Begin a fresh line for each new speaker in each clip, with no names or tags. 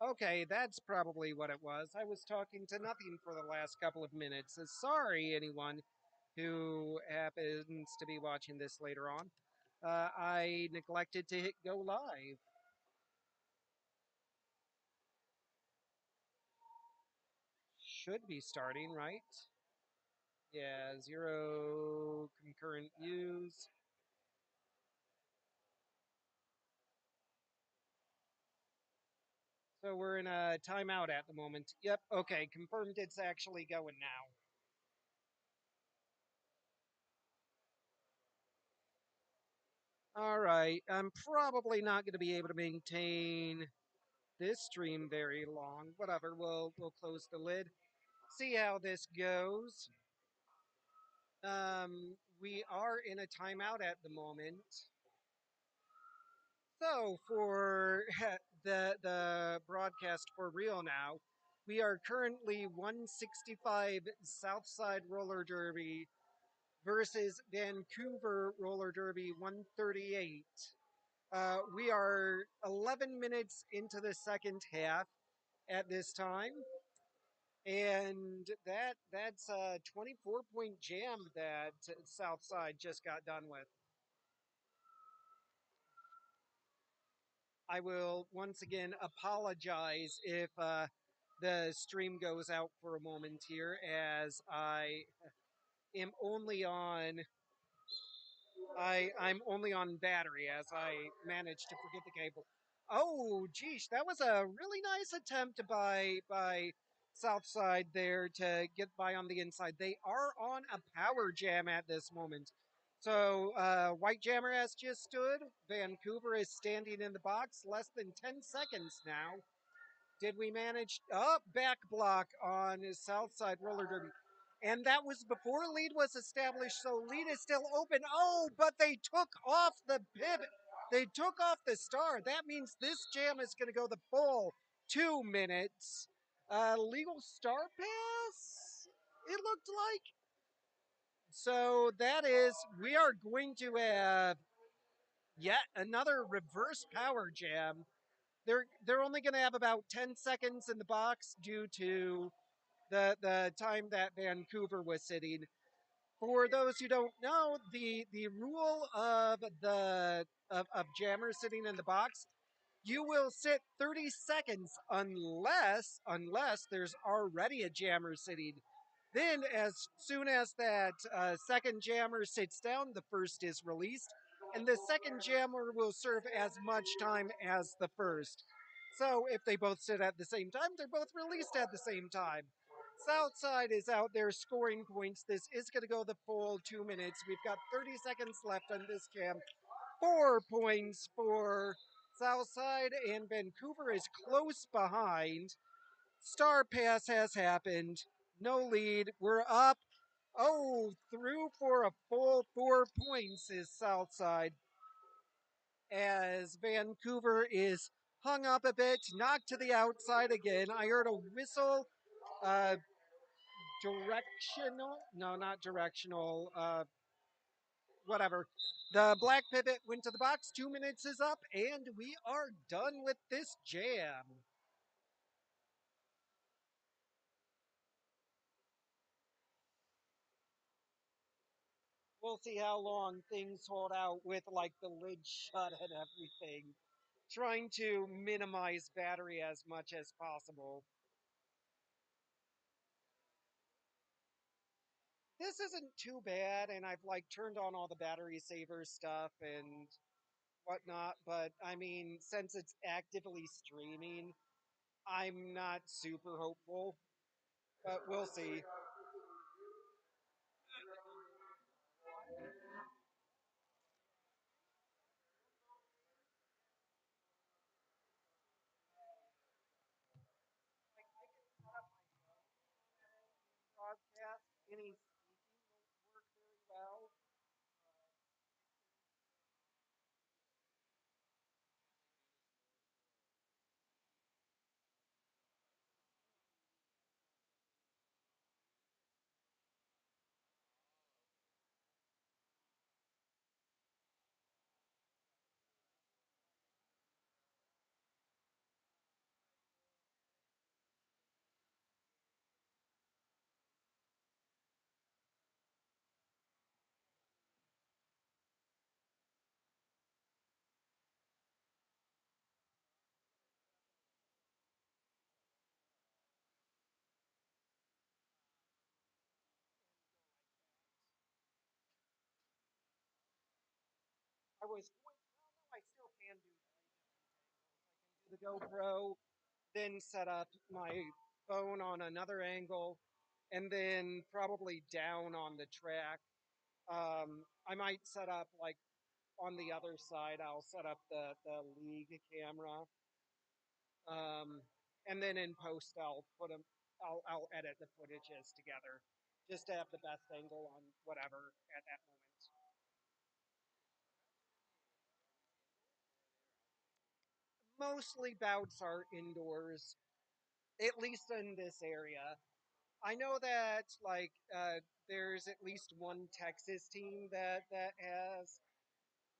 Okay, that's probably what it was. I was talking to nothing for the last couple of minutes. Sorry, anyone who happens to be watching this later on. I neglected to hit go live. Should be starting, right? Yeah, zero concurrent views. So we're in a timeout at the moment. Yep, okay, confirmed it's actually going now. All right, I'm probably not going to be able to maintain this stream very long. Whatever, we'll close the lid. See how this goes. We are in a timeout at the moment. So for the broadcast for real now, we are currently 165 Southside Roller Derby versus Vancouver Roller Derby 138. We are 11 minutes into the second half at this time. And that's a 24-point jam that Southside just got done with. I will once again apologize if the stream goes out for a moment here, as I am only on I'm only on battery as I managed to forget the cable. Oh, geesh, that was a really nice attempt by Southside there to get by on the inside. They are on a power jam at this moment. So White Jammer has just stood. Vancouver is standing in the box. Less than 10 seconds now. Did we manage back block on Southside Roller Derby? And that was before lead was established, so lead is still open. Oh, but they took off the pivot. They took off the star. That means this jam is going to go the full 2 minutes. Legal star pass, it looked like. So that is, we are going to have yet another reverse power jam. They're only going to have about 10 seconds in the box due to the time that Vancouver was sitting. For those who don't know, the rule of of Jammer sitting in the box, you will sit 30 seconds unless there's already a Jammer sitting. Then, as soon as that second Jammer sits down, the first is released, and the second Jammer will serve as much time as the first. So, if they both sit at the same time, they're both released at the same time. Southside is out there scoring points. This is going to go the full 2 minutes. We've got 30 seconds left on this jam. 4 points for Southside, and Vancouver is close behind. Star pass has happened. No lead. We're up. Oh, through for a full 4 points is Southside, as Vancouver is hung up a bit, knocked to the outside again. I heard a whistle. Uh, Directional? No, not directional. Whatever. The black pivot went to the box. 2 minutes is up, and we are done with this jam. We'll see how long things hold out with like the lid shut and everything. Trying to minimize battery as much as possible. This isn't too bad, and I've like turned on all the battery saver stuff and whatnot, but I mean, since it's actively streaming, I'm not super hopeful, but we'll see. Broadcast, any speaking won't work very well. was going, well, no, I still can do three different angles. I can do the GoPro, then set up my phone on another angle, and then probably down on the track. I might set up like on the other side. I'll set up the league camera, um, and then in post I'll put them. I'll edit the footages together just to have the best angle on whatever at that moment. Mostly bouts are indoors, at least in this area. I know that there's at least one Texas team that has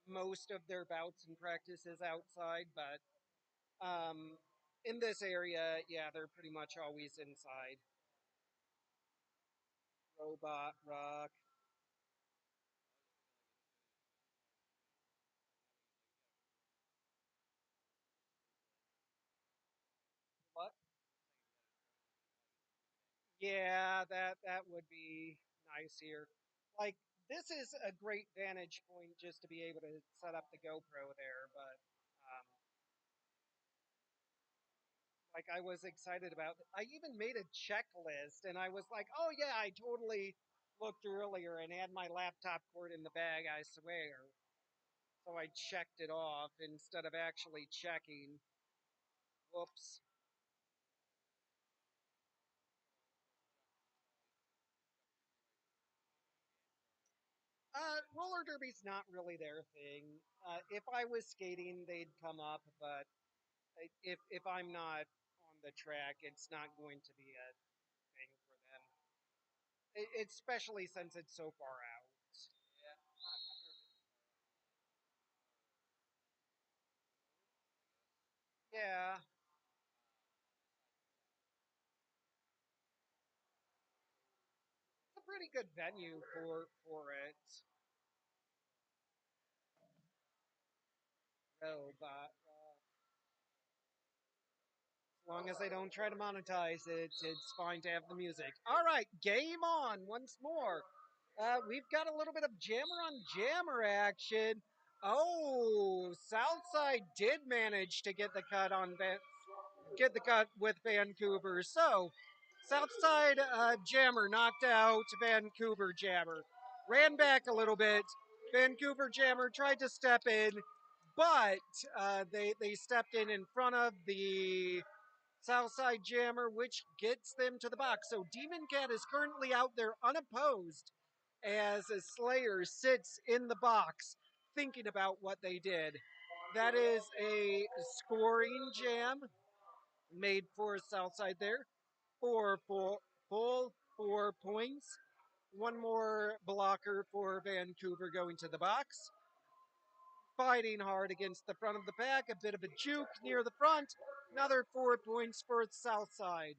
most of their bouts and practices outside, but um, in this area, yeah, they're pretty much always inside. Robot rock. What? Yeah, that would be nice here. Like this is a great vantage point just to be able to set up the GoPro there, but like I was excited about. I even made a checklist, and I was like, "Oh yeah, I totally looked earlier and had my laptop cord in the bag. I swear." So I checked it off instead of actually checking. Whoops. Roller derby's not really their thing. If I was skating, they'd come up, but if I'm not on the track, it's not going to be a thing for them. Especially since it's so far out. Yeah, it's a pretty good venue for it. Oh, but as long as they don't try to monetize it, it's fine to have the music. All right, game on once more. We've got a little bit of jammer on jammer action. Oh, Southside did manage to get the cut get the cut with Vancouver. So, Southside Jammer knocked out Vancouver Jammer. Ran back a little bit. Vancouver Jammer tried to step in, but they stepped in front of the Southside Jammer, which gets them to the box. So Demon Cat is currently out there unopposed as a Slayer sits in the box thinking about what they did. That is a scoring jam made for Southside there. Full 4 points. One more blocker for Vancouver going to the box. Fighting hard against the front of the pack. A bit of a juke near the front. Another 4 points for Southside.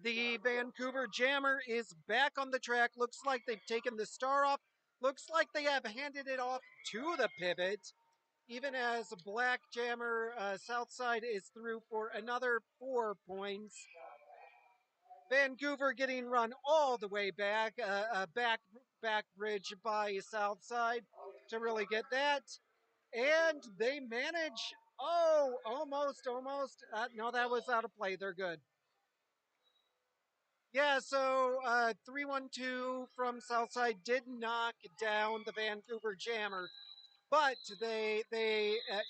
The Vancouver Jammer is back on the track. Looks like they've taken the star off. Looks like they have handed it off to the pivot. Even as Black Jammer Southside is through for another 4 points. Vancouver getting run all the way back, back bridge by Southside to really get that, and they manage. Oh, almost. No, that was out of play. They're good. Yeah, so 3-1-2 from Southside did knock down the Vancouver Jammer, but they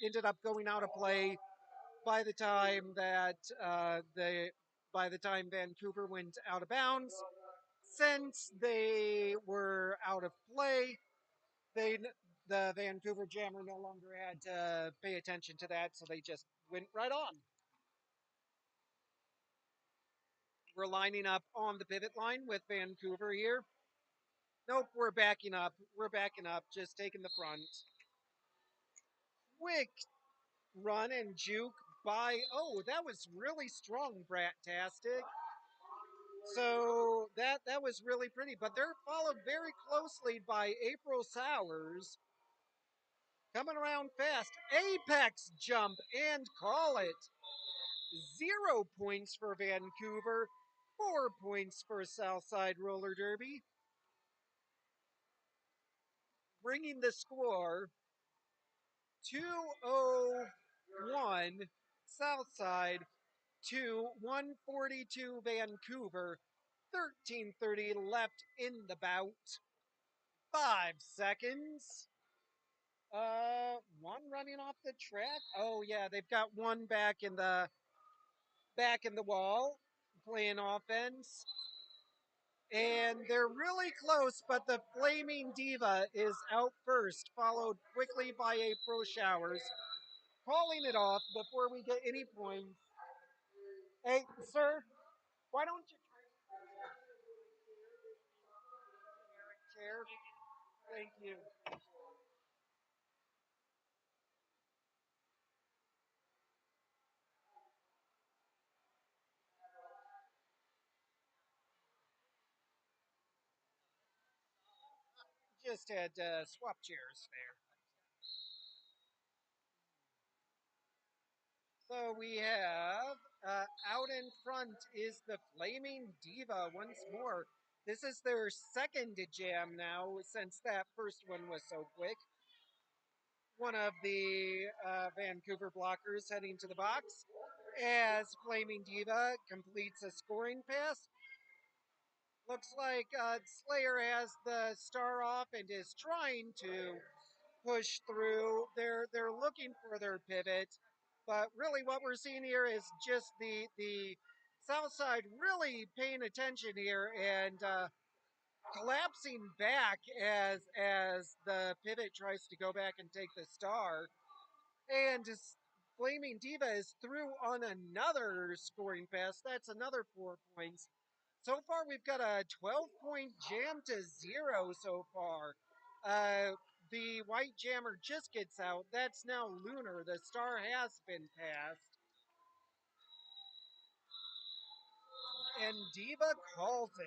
ended up going out of play by the time that by the time Vancouver went out of bounds. Since they were out of play, they the Vancouver Jammer no longer had to pay attention to that, so they just went right on. We're lining up on the pivot line with Vancouver here. Nope, we're backing up. We're backing up, just taking the front. Quick run and juke by. Oh, that was really strong, Brat-tastic. So that was really pretty, but they're followed very closely by April Sowers coming around fast. Apex jump and call it. 0 points for Vancouver, 4 points for Southside Roller Derby. bringing the score 201 Southside to 142 Vancouver. 13:30 left in the bout. 5 seconds. One running off the track. Oh yeah, they've got one back in the wall, playing offense. And they're really close, but the Flaming Diva is out first, followed quickly by April Showers. Calling it off before we get any points. Hey, sir, why don't you try generic chair? Thank you. Just had swap chairs there. So we have out in front is the Flaming Diva once more. This is their second jam now since that first one was so quick. One of the Vancouver blockers heading to the box as Flaming Diva completes a scoring pass. Looks like Slayer has the star off and is trying to push through. They're looking for their pivot, but really what we're seeing here is just the South Side really paying attention here and collapsing back as the pivot tries to go back and take the star. And Flaming Diva is through on another scoring pass. That's another 4 points. So far, we've got a 12-point jam to 0 so far. The white jammer just gets out. That's now Lunar. The star has been passed. And Diva calls it.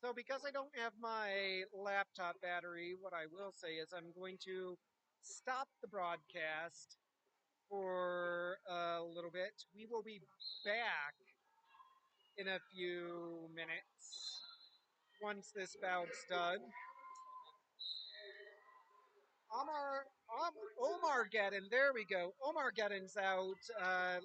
So, because I don't have my laptop battery, what I will say is I'm going to stop the broadcast for a little bit. We will be back in a few minutes once this bout's done. Omar Geddon, there we go. Omar Geddon's out,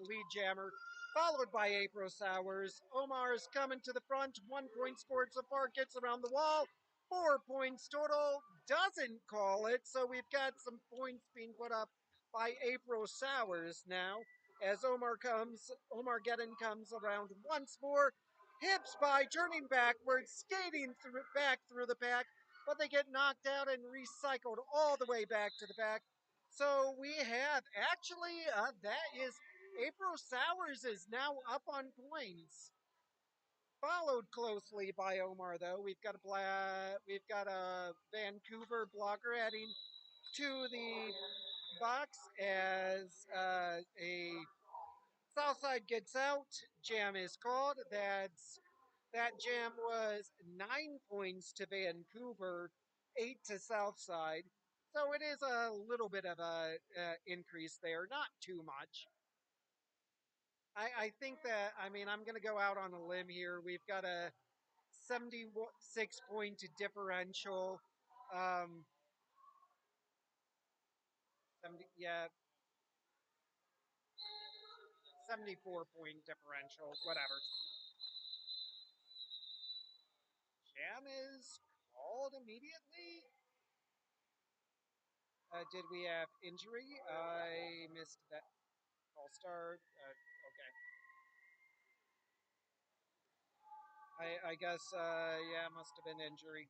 lead jammer, followed by April Sowers. Omar's coming to the front, 1 point scored so far, gets around the wall, 4 points total, doesn't call it, so we've got some points being put up by April Sowers now. As Omar Geddon comes around once more, hips by, turning backwards, skating back through the pack, but they get knocked out and recycled all the way back to the back. So we have actually that is April Sowers is now up on points, followed closely by Omar. Though we've got a Vancouver blocker heading to the box as a Southside gets out. Jam is called. That jam was 9 points to Vancouver, 8 to Southside. So it is a little bit of a increase there, not too much. I think that I mean I'm going to go out on a limb here. We've got a 76-point differential. Um, 70, yeah, 74-point differential, whatever. Jam is called immediately. Did we have injury? I missed that. All star. Okay. I guess. Yeah, must have been injury.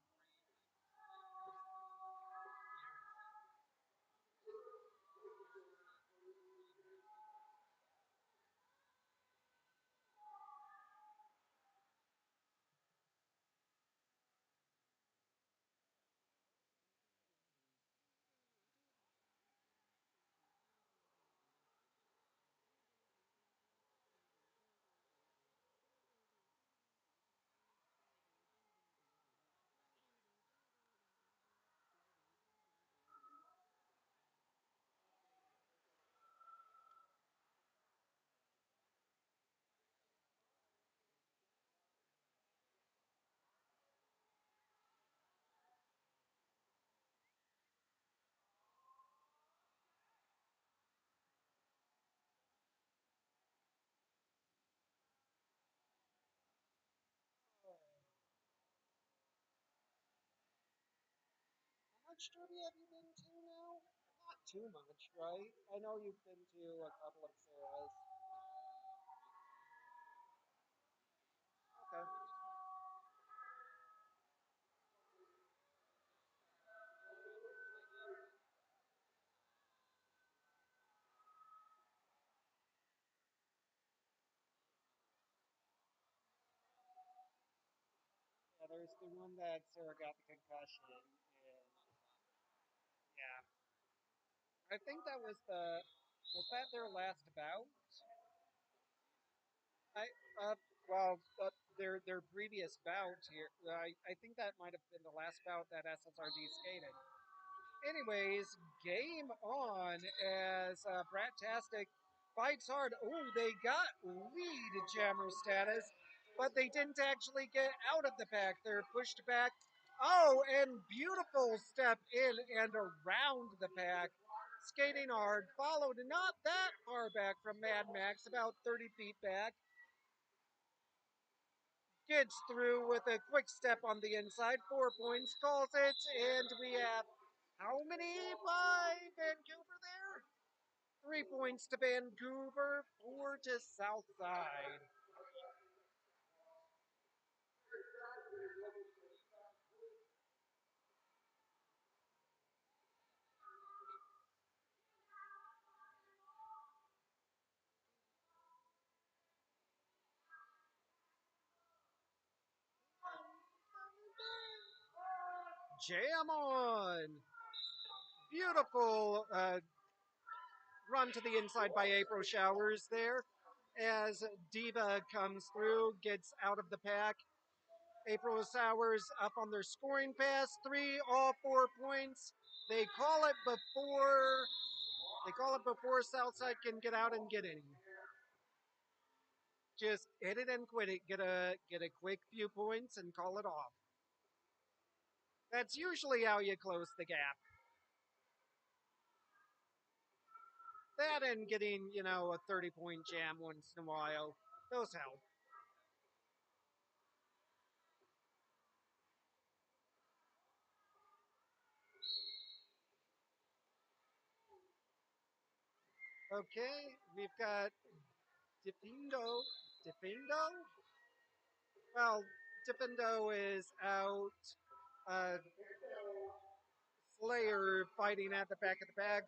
much derby have you been to now? Not too much, right? I know you've been to a couple of Sarah's. Okay. Yeah, there's the one that Sarah got the concussion, and yeah, I think that was that their last bout? I well, their previous bout here. I think that might have been the last bout that SSRD skated. Anyways, game on as Brat-tastic fights hard. Oh, they got lead jammer status, but they didn't actually get out of the pack. They're pushed back. Oh, and beautiful step in and around the pack. Skating hard, followed not that far back from Mad Max, about 30 feet back. Gets through with a quick step on the inside. 4 points, calls it, and we have how many by Vancouver there? 3 points to Vancouver, four to Southside. Jam on! Beautiful run to the inside by April Showers there as Diva comes through, gets out of the pack. April Showers up on their scoring pass, all 4 points. They call it before Southside can get out and get in. Just hit it and quit it. Get a quick few points and call it off. That's usually how you close the gap. That and getting, a 30-point jam once in a while. Those help. Okay, we've got Defindo. Defindo? Well, Defindo is out. Uh, Slayer fighting at the back of the bag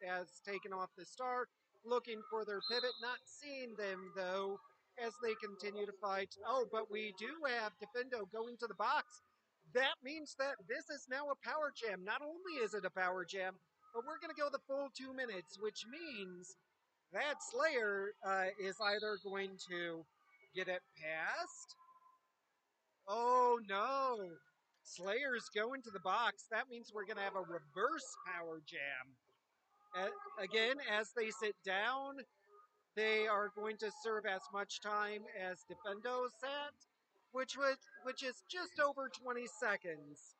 has taken off the start, looking for their pivot, not seeing them though as they continue to fight. Oh, but we do have Defendo going to the box. That means that this is now a power jam. Not only is it a power jam, but we're going to go the full 2 minutes, which means that Slayer is either going to get it past. Oh no! Slayer's going to the box. That means we're going to have a reverse power jam. Again, as they sit down, they are going to serve as much time as Defendo sat, which is just over 20 seconds.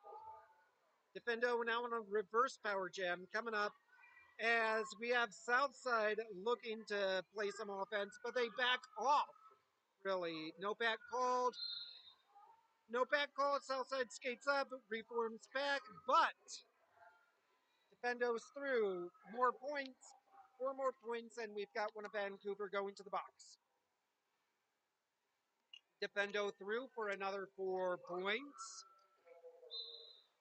Defendo now on a reverse power jam coming up as we have Southside looking to play some offense, but they back off. Really, no back called. No back call. Southside skates up, reforms back, but Defendo's through. More points. 4 more points, and we've got one of Vancouver going to the box. Defendo through for another 4 points.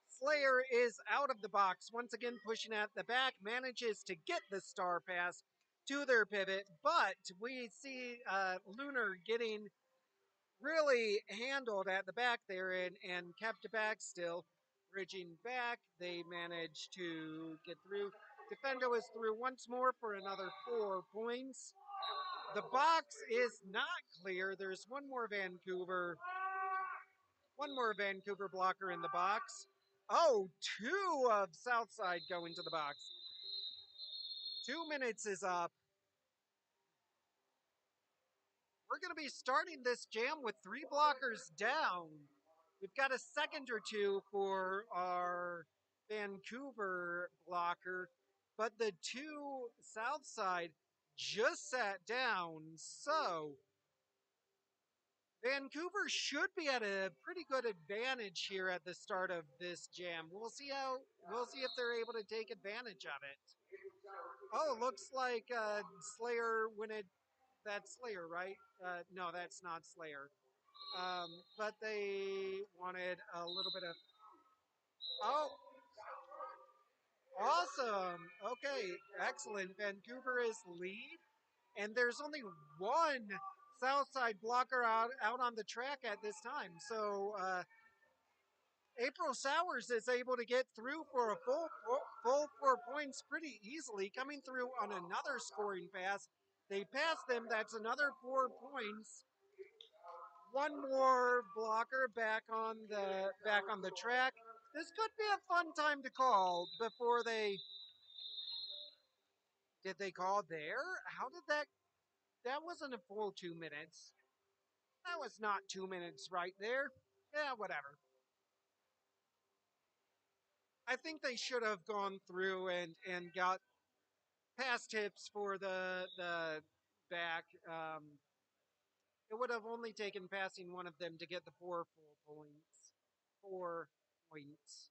Slayer is out of the box, once again pushing at the back, manages to get the star pass to their pivot, but we see Lunar getting really handled at the back there and kept back still. Bridging back, they managed to get through. Defendo is through once more for another 4 points. The box is not clear. There's one more Vancouver blocker in the box. Oh, two of Southside going to the box. 2 minutes is up. We're going to be starting this jam with three blockers down. We've got a second or two for our Vancouver blocker, but the two Southside just sat down. So Vancouver should be at a pretty good advantage here at the start of this jam. We'll see if they're able to take advantage of it. Oh, looks like Slayer when it that's Slayer, right? No, that's not Slayer. But they wanted a little bit of. Oh, awesome. Okay, excellent. Vancouver is lead, and there's only one Southside blocker out on the track at this time. So April Sowers is able to get through for a full 4 points pretty easily, coming through on another scoring pass. They pass them. That's another 4 points. One more blocker back on the track. This could be a fun time to call before they did they call there? How did that wasn't a full 2 minutes. That was not 2 minutes right there. Yeah, whatever. I think they should have gone through and got pass tips for the back. It would have only taken passing one of them to get the 4 full points. 4 points.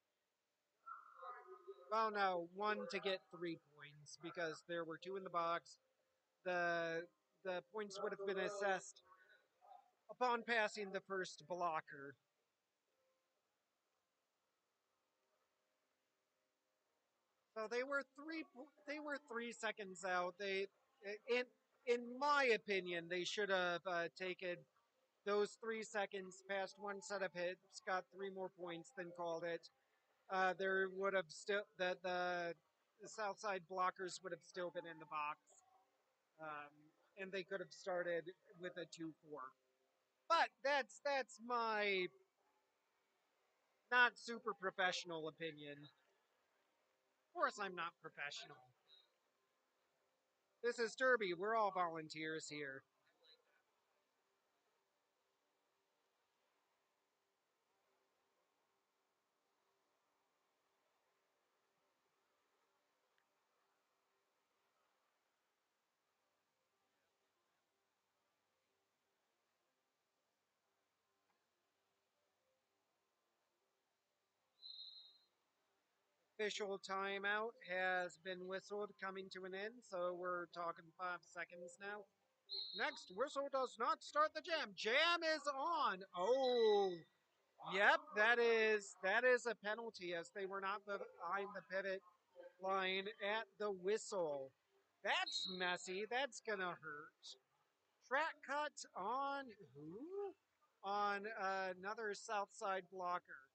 Well, no, one to get 3 points because there were two in the box. The the points would have been assessed upon passing the first blocker. So they were 3 seconds out. In in my opinion, they should have taken those 3 seconds, passed one set of hits, got 3 more points, then called it. There would have still the south side blockers would have still been in the box, um, and they could have started with a 2-4. But that's my not super professional opinion. Of course, I'm not professional. This is Derby. We're all volunteers here. Official timeout has been whistled, coming to an end. So we're talking 5 seconds now. Next whistle does not start the jam. Jam is on. Oh, yep, that is a penalty as they were not behind the pivot line at the whistle. That's messy. That's gonna hurt. Track cut on who? On another south side blocker.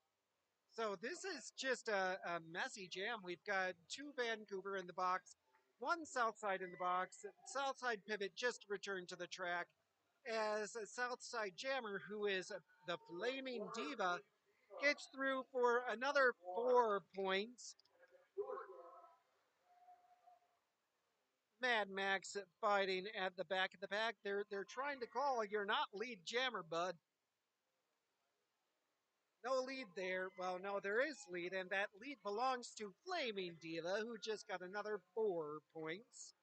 So this is just a messy jam. We've got two Vancouver in the box, one Southside in the box. Southside pivot just returned to the track as a Southside jammer, who is the Flaming Diva, gets through for another 4 points. Mad Max fighting at the back of the pack. They're trying to call. You're not lead jammer, bud. No lead there. Well, no, there is lead, and that lead belongs to Flaming Diva, who just got another 4 points.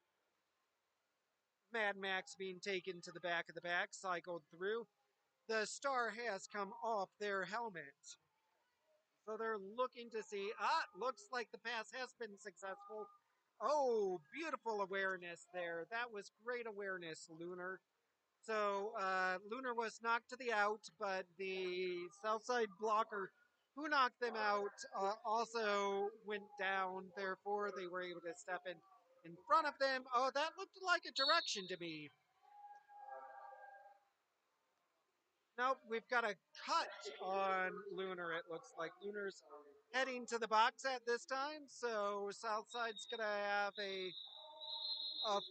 Mad Max being taken to the back of the pack, cycled through. The star has come off their helmet. So they're looking to see. Looks like the pass has been successful. Oh, beautiful awareness there. That was great awareness, Lunar. So Lunar was knocked to the out, but the Southside blocker who knocked them out also went down. Therefore, they were able to step in front of them. Oh, that looked like a direction to me. Nope, we've got a cut on Lunar. It looks like Lunar's heading to the box at this time. So Southside's gonna have a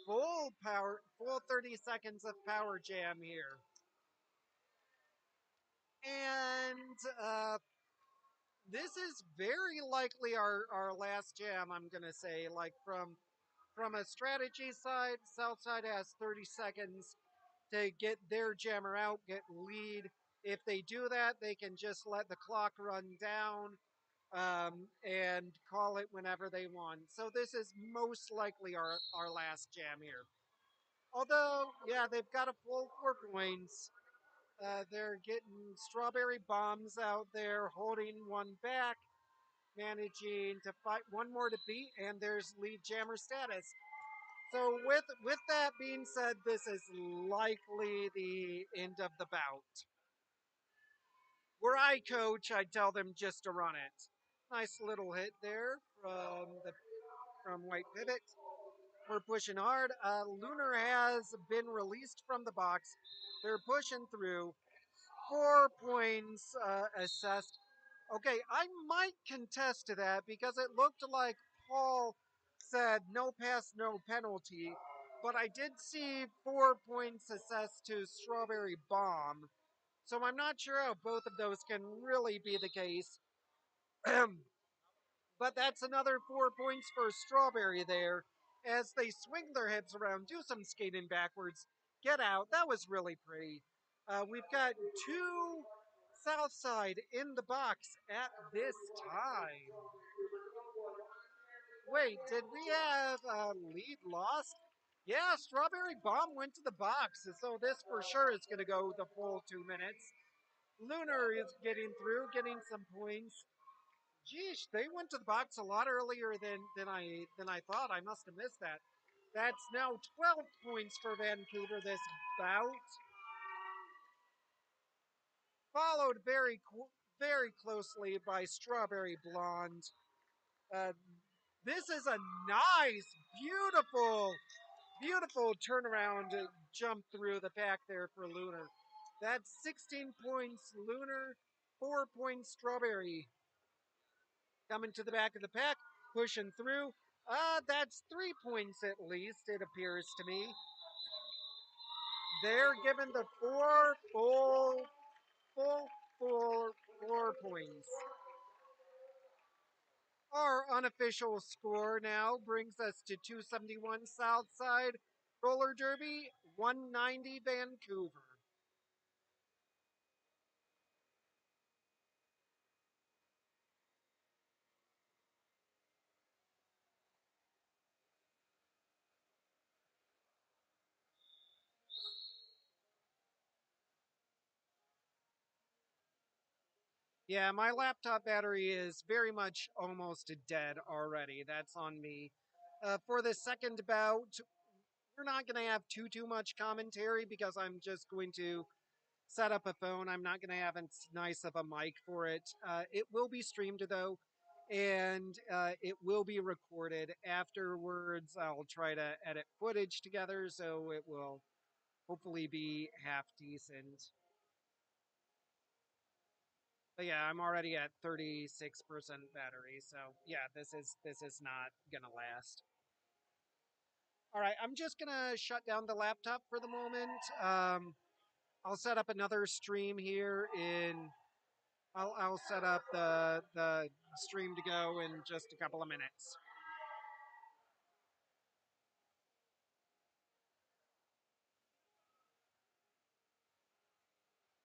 full 30 seconds of power jam here. And this is very likely our last jam, I'm gonna say. Like from a strategy side, Southside has 30 seconds to get their jammer out, get lead. If they do that, they can just let the clock run down and call it whenever they want. So this is most likely our last jam here. Although, yeah, they've got a full 4 points. They're getting strawberry bombs out there, holding one back, managing to fight one more to beat, and there's lead jammer status. So with that being said, this is likely the end of the bout. Were I coach, I'd tell them just to run it. Nice little hit there from White Pivot. We're pushing hard. Lunar has been released from the box. They're pushing through. 4 points assessed. Okay, I might contest to that because it looked like Paul said no pass, no penalty, but I did see 4 points assessed to Strawberry Bomb. So I'm not sure how both of those can really be the case. But that's another 4 points for Strawberry there as they swing their hips around, do some skating backwards, get out. That was really pretty. We've got two Southside in the box at this time. Wait, did we have a lead lost? Yeah, Strawberry Bomb went to the box, so this for sure is going to go the full 2 minutes. Lunar is getting through, getting some points. Geesh, they went to the box a lot earlier than I thought. I must have missed that. That's now 12 points for Vancouver this bout, followed very closely by Strawberry Blonde. Uh, this is a nice, beautiful turnaround jump through the pack there for Lunar. That's 16 points Lunar, 4 points Strawberry. Coming to the back of the pack, pushing through. That's 3 points at least, it appears to me. They're given the full, full 4 points. Our unofficial score now brings us to 271 Southside Roller Derby, 190 Vancouver. Yeah, my laptop battery is very much almost dead already. That's on me. For the second bout, we're not going to have too much commentary because I'm just going to set up a phone. I'm not going to have as nice of a mic for it. It will be streamed though, and it will be recorded afterwards. I'll try to edit footage together so it will hopefully be half decent. But yeah, I'm already at 36% battery, so yeah, this is not gonna last. All right, I'm just gonna shut down the laptop for the moment. I'll set up another stream here in. I'll set up the stream to go in just a couple of minutes.